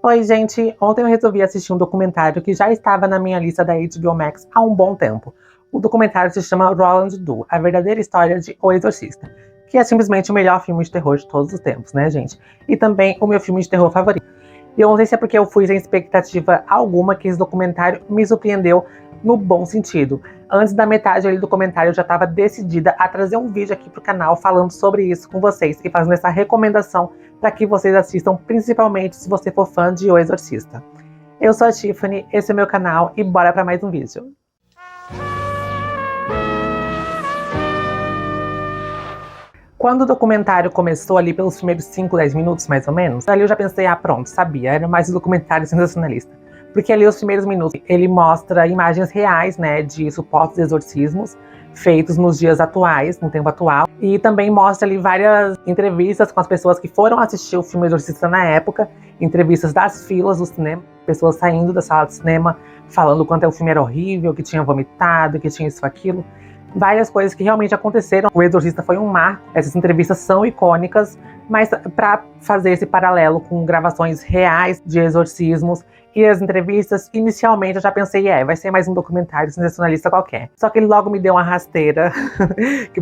Oi, gente! Ontem eu resolvi assistir um documentário que já estava na minha lista da HBO Max há um bom tempo. O documentário se chama Roland Doe, a verdadeira história de O Exorcista, que é simplesmente o melhor filme de terror de todos os tempos, né, gente? E também o meu filme de terror favorito. E eu não sei se é porque eu fui sem expectativa alguma que esse documentário me surpreendeu no bom sentido. Antes da metade ali do documentário eu já estava decidida a trazer um vídeo aqui pro canal falando sobre isso com vocês e fazendo essa recomendação para que vocês assistam, principalmente se você for fã de O Exorcista. Eu sou a Tiffany, esse é o meu canal e bora para mais um vídeo. Quando o documentário começou ali pelos primeiros 5, 10 minutos, mais ou menos, ali eu já pensei, pronto, sabia, era mais um documentário sensacionalista. Porque ali os primeiros minutos ele mostra imagens reais, né, de supostos exorcismos feitos nos dias atuais, no tempo atual. E também mostra ali várias entrevistas com as pessoas que foram assistir o filme Exorcista na época, entrevistas das filas do cinema, pessoas saindo da sala de cinema, falando o quanto o filme era horrível, que tinha vomitado, que tinha isso, aquilo. Várias coisas que realmente aconteceram. O Exorcista foi um marco. Essas entrevistas são icônicas, mas para fazer esse paralelo com gravações reais de exorcismos e as entrevistas, inicialmente eu já pensei, vai ser mais um documentário sensacionalista qualquer. Só que ele logo me deu uma rasteira,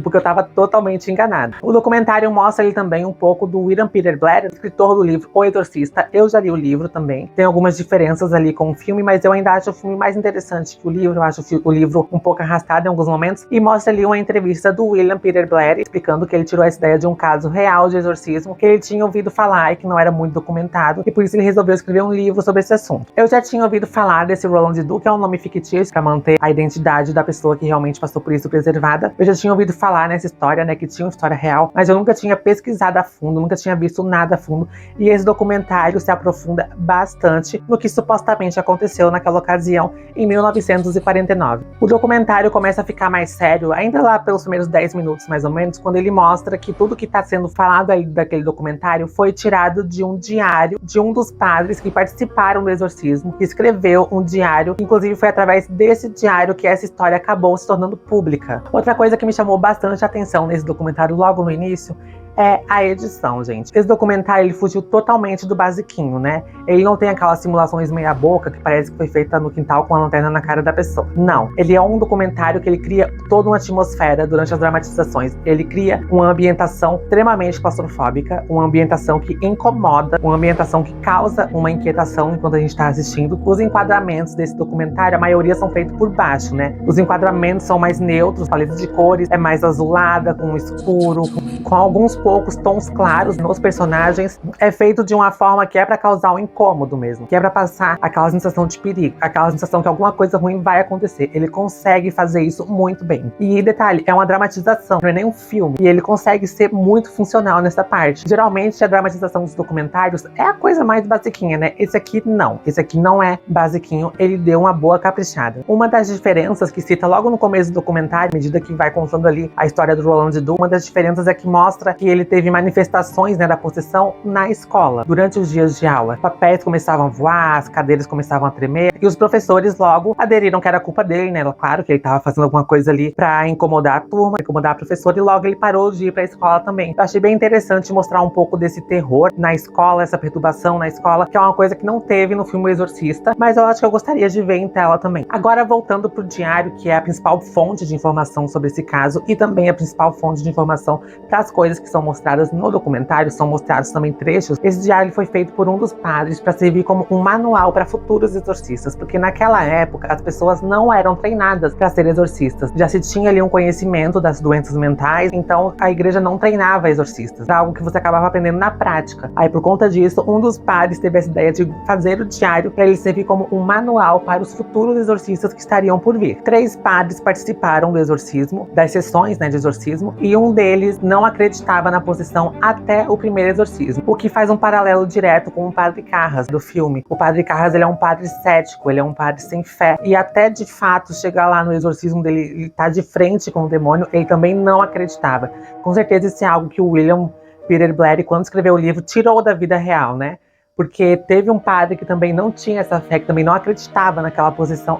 porque eu tava totalmente enganada. O documentário mostra ele também um pouco do William Peter Blatty, escritor do livro O Exorcista. Eu já li o livro também. Tem algumas diferenças ali com o filme, mas eu ainda acho o filme mais interessante que o livro. Eu acho o livro um pouco arrastado em alguns momentos. E mostra ali uma entrevista do William Peter Blatty, explicando que ele tirou essa ideia de um caso real de exorcismo, que ele tinha ouvido falar e que não era muito documentado, e por isso ele resolveu escrever um livro sobre esse assunto. Eu já tinha ouvido falar desse Roland Doe, que é um nome fictício para manter a identidade da pessoa que realmente passou por isso preservada. Eu já tinha ouvido falar nessa história, né, que tinha uma história real, mas eu nunca tinha pesquisado a fundo, nunca tinha visto nada a fundo. E esse documentário se aprofunda bastante no que supostamente aconteceu naquela ocasião, em 1949. O documentário começa a ficar mais sério, ainda lá pelos primeiros 10 minutos mais ou menos, quando ele mostra que tudo que está sendo falado ali daquele documentário foi tirado de um diário de um dos padres que participaram do exorcismo, que escreveu um diário. Inclusive foi através desse diário que essa história acabou se tornando pública. Outra coisa que me chamou bastante a atenção nesse documentário logo no início é a edição, gente. Esse documentário ele fugiu totalmente do basiquinho, né? Ele não tem aquelas simulações meia boca que parece que foi feita no quintal com a lanterna na cara da pessoa. Não. Ele é um documentário que ele cria toda uma atmosfera durante as dramatizações. Ele cria uma ambientação extremamente claustrofóbica, uma ambientação que incomoda, uma ambientação que causa uma inquietação enquanto a gente está assistindo. Os enquadramentos desse documentário, a maioria são feitos por baixo, né? Os enquadramentos são mais neutros, paletas de cores, é mais azulada, com escuro, com alguns poucos tons claros nos personagens. É feito de uma forma que é para causar um incômodo mesmo, que é para passar aquela sensação de perigo, aquela sensação que alguma coisa ruim vai acontecer. Ele consegue fazer isso muito bem. E detalhe, é uma dramatização, não é nem um filme. E ele consegue ser muito funcional nessa parte. Geralmente a dramatização dos documentários é a coisa mais basiquinha, né? Esse aqui não. Esse aqui não é basiquinho, ele deu uma boa caprichada. Uma das diferenças que cita logo no começo do documentário, à medida que vai contando ali a história do Roland Doe, uma das diferenças é que mostra que ele teve manifestações, né, da possessão na escola, durante os dias de aula. Papéis começavam a voar, as cadeiras começavam a tremer, e os professores logo aderiram que era culpa dele, né? Claro que ele estava fazendo alguma coisa ali pra incomodar a turma, incomodar a professora, e logo ele parou de ir pra escola também. Eu achei bem interessante mostrar um pouco desse terror na escola, essa perturbação na escola, que é uma coisa que não teve no filme O Exorcista, mas eu acho que eu gostaria de ver em tela também. Agora, voltando pro diário, que é a principal fonte de informação sobre esse caso, e também a principal fonte de informação para as coisas que são mostradas no documentário, são mostrados também trechos. Esse diário foi feito por um dos padres para servir como um manual para futuros exorcistas, porque naquela época as pessoas não eram treinadas para ser exorcistas. Já se tinha ali um conhecimento das doenças mentais, então a igreja não treinava exorcistas. Era algo que você acabava aprendendo na prática. Aí por conta disso, um dos padres teve essa ideia de fazer o diário para ele servir como um manual para os futuros exorcistas que estariam por vir. 3 padres participaram do exorcismo, das sessões, né, de exorcismo, e um deles não acreditava na possessão até o primeiro exorcismo, o que faz um paralelo direto com o Padre Carras do filme. O Padre Carras, ele é um padre cético, ele é um padre sem fé, e até de fato chegar lá no exorcismo dele, ele tá de frente com o demônio, ele também não acreditava. Com certeza isso é algo que o William Peter Blatty, quando escreveu o livro, tirou da vida real, né? Porque teve um padre que também não tinha essa fé, que também não acreditava naquela possessão.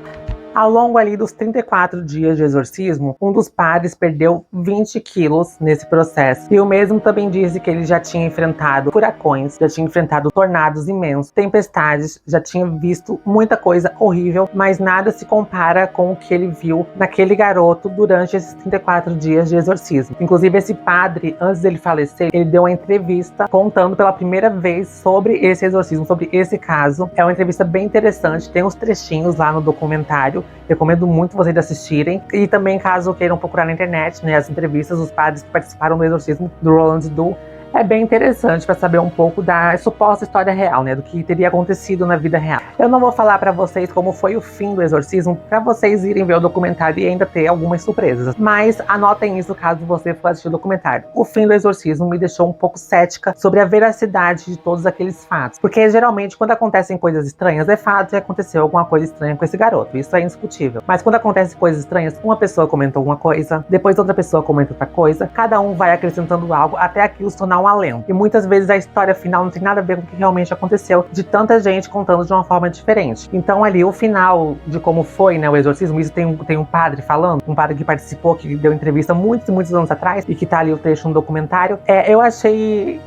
Ao longo ali dos 34 dias de exorcismo, um dos padres perdeu 20 quilos nesse processo. E o mesmo também disse que ele já tinha enfrentado furacões, já tinha enfrentado tornados imensos, tempestades, já tinha visto muita coisa horrível, mas nada se compara com o que ele viu naquele garoto durante esses 34 dias de exorcismo. Inclusive, esse padre, antes dele falecer, ele deu uma entrevista contando pela primeira vez sobre esse exorcismo, sobre esse caso. É uma entrevista bem interessante, tem uns trechinhos lá no documentário. Recomendo muito vocês assistirem. E também, caso queiram procurar na internet, né, as entrevistas dos padres que participaram do exorcismo do Roland Doe, é bem interessante para saber um pouco da suposta história real, né, do que teria acontecido na vida real. Eu não vou falar para vocês como foi o fim do exorcismo, para vocês irem ver o documentário e ainda ter algumas surpresas. Mas anotem isso caso você for assistir o documentário. O fim do exorcismo me deixou um pouco cética sobre a veracidade de todos aqueles fatos. Porque geralmente quando acontecem coisas estranhas, é fato que aconteceu alguma coisa estranha com esse garoto. Isso é indiscutível. Mas quando acontecem coisas estranhas, uma pessoa comenta alguma coisa, depois outra pessoa comenta outra coisa, cada um vai acrescentando algo até aquilo se tornar um alento. E muitas vezes a história final não tem nada a ver com o que realmente aconteceu, de tanta gente contando de uma forma diferente. Então ali, o final de como foi, né, o exorcismo, isso tem um padre falando, um padre que participou, que deu entrevista muitos anos atrás, e que tá ali o trecho no documentário. Eu achei...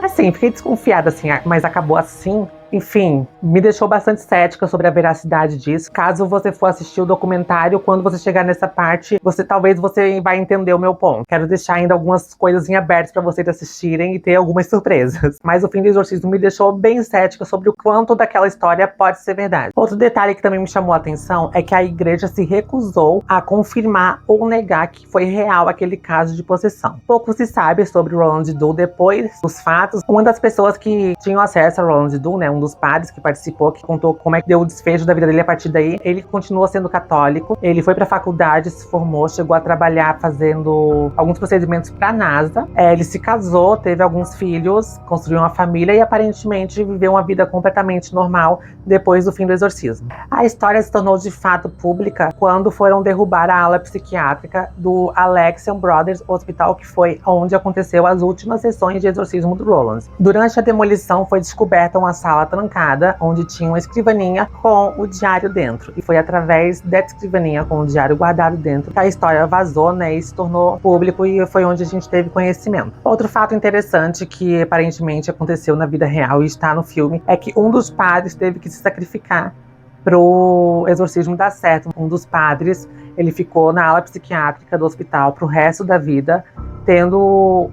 assim, fiquei desconfiada, assim, mas acabou assim. Enfim, me deixou bastante cética sobre a veracidade disso. Caso você for assistir o documentário, quando você chegar nessa parte, talvez você vai entender o meu ponto. Quero deixar ainda algumas coisas em aberto para vocês assistirem e ter algumas surpresas. Mas o fim do exorcismo me deixou bem cética sobre o quanto daquela história pode ser verdade. Outro detalhe que também me chamou a atenção é que a igreja se recusou a confirmar ou negar que foi real aquele caso de possessão. Pouco se sabe sobre Roland Doe depois dos fatos. Uma das pessoas que tinham acesso a Roland Doe, né, dos padres que participou, que contou como é que deu o desfecho da vida dele a partir daí. Ele continuou sendo católico, ele foi pra faculdade, se formou, chegou a trabalhar fazendo alguns procedimentos pra NASA. Ele se casou, teve alguns filhos, construiu uma família e aparentemente viveu uma vida completamente normal depois do fim do exorcismo. A história se tornou de fato pública quando foram derrubar a ala psiquiátrica do Alexian Brothers Hospital, que foi onde aconteceu as últimas sessões de exorcismo do Roland. Durante a demolição foi descoberta uma sala trancada, onde tinha uma escrivaninha com o diário dentro. E foi através dessa escrivaninha com o diário guardado dentro que a história vazou, né, e se tornou público, e foi onde a gente teve conhecimento. Outro fato interessante que aparentemente aconteceu na vida real e está no filme é que um dos padres teve que se sacrificar pro exorcismo dar certo. Um dos padres, ele ficou na ala psiquiátrica do hospital pro resto da vida, tendo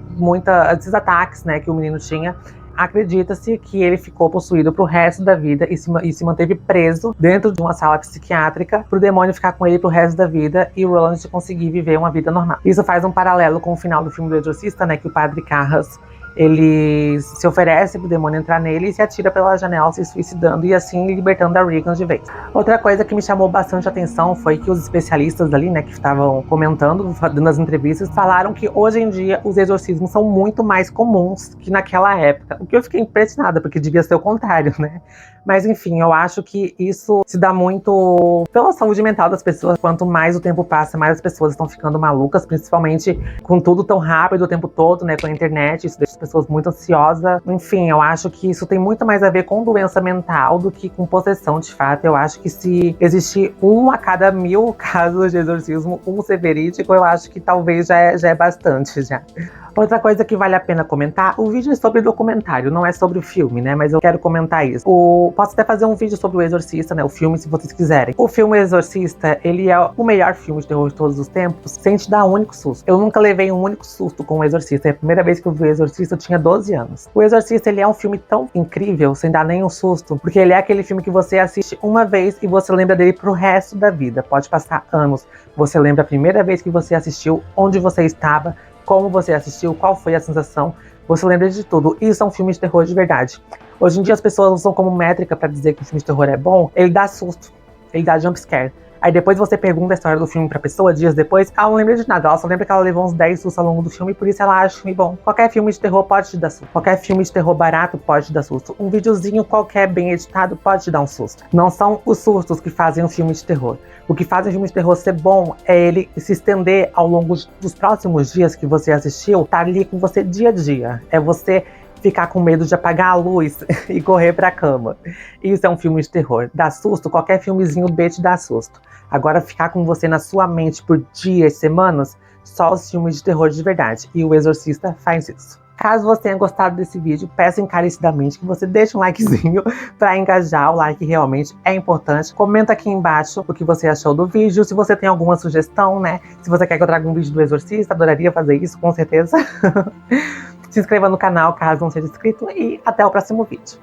esses ataques, né, que o menino tinha. Acredita-se que ele ficou possuído pro resto da vida e se manteve preso dentro de uma sala psiquiátrica pro demônio ficar com ele pro resto da vida e o Roland conseguir viver uma vida normal. Isso faz um paralelo com o final do filme do Exorcista, né, que o padre Carras, ele se oferece pro demônio entrar nele e se atira pela janela, se suicidando e assim libertando a Regan de vez. Outra coisa que me chamou bastante atenção foi que os especialistas ali, né, que estavam comentando, dando as entrevistas, falaram que hoje em dia os exorcismos são muito mais comuns que naquela época. O que eu fiquei impressionada, porque devia ser o contrário, né? Mas enfim, eu acho que isso se dá muito pela saúde mental das pessoas. Quanto mais o tempo passa, mais as pessoas estão ficando malucas, principalmente com tudo tão rápido o tempo todo, né, com a internet. Isso deixa as pessoas muito ansiosas. Enfim, eu acho que isso tem muito mais a ver com doença mental do que com possessão, de fato. Eu acho que se existir 1 a cada 1000 casos de exorcismo, um ser verídico, eu acho que talvez já é bastante, já. Outra coisa que vale a pena comentar, o vídeo é sobre documentário, não é sobre o filme, né? Mas eu quero comentar isso. Posso até fazer um vídeo sobre o Exorcista, né? O filme, se vocês quiserem. O filme Exorcista, ele é o melhor filme de terror de todos os tempos, sem te dar um único susto. Eu nunca levei um único susto com o Exorcista. É a primeira vez que eu vi o Exorcista, eu tinha 12 anos. O Exorcista, ele é um filme tão incrível, sem dar nenhum susto, porque ele é aquele filme que você assiste uma vez e você lembra dele pro resto da vida. Pode passar anos. Você lembra a primeira vez que você assistiu, onde você estava, como você assistiu, qual foi a sensação, você lembra de tudo. Isso é um filme de terror de verdade. Hoje em dia as pessoas usam como métrica pra dizer que um filme de terror é bom, ele dá susto, ele dá jumpscare. Aí depois você pergunta a história do filme pra pessoa, dias depois, ela não lembra de nada, ela só lembra que ela levou uns 10 sustos ao longo do filme, e por isso ela acha o filme bom. Qualquer filme de terror pode te dar susto. Qualquer filme de terror barato pode te dar susto. Um videozinho qualquer bem editado pode te dar um susto. Não são os sustos que fazem um filme de terror. O que faz um filme de terror ser bom é ele se estender ao longo dos próximos dias que você assistiu, tá ali com você dia a dia. É você ficar com medo de apagar a luz e correr pra cama. Isso é um filme de terror. Dá susto, qualquer filmezinho B te dá susto. Agora, ficar com você na sua mente por dias, semanas, só os filmes de terror de verdade. E o Exorcista faz isso. Caso você tenha gostado desse vídeo, peço encarecidamente que você deixe um likezinho para engajar. O like realmente é importante. Comenta aqui embaixo o que você achou do vídeo. Se você tem alguma sugestão, né? Se você quer que eu traga um vídeo do Exorcista, adoraria fazer isso, com certeza. Se inscreva no canal caso não seja inscrito e até o próximo vídeo.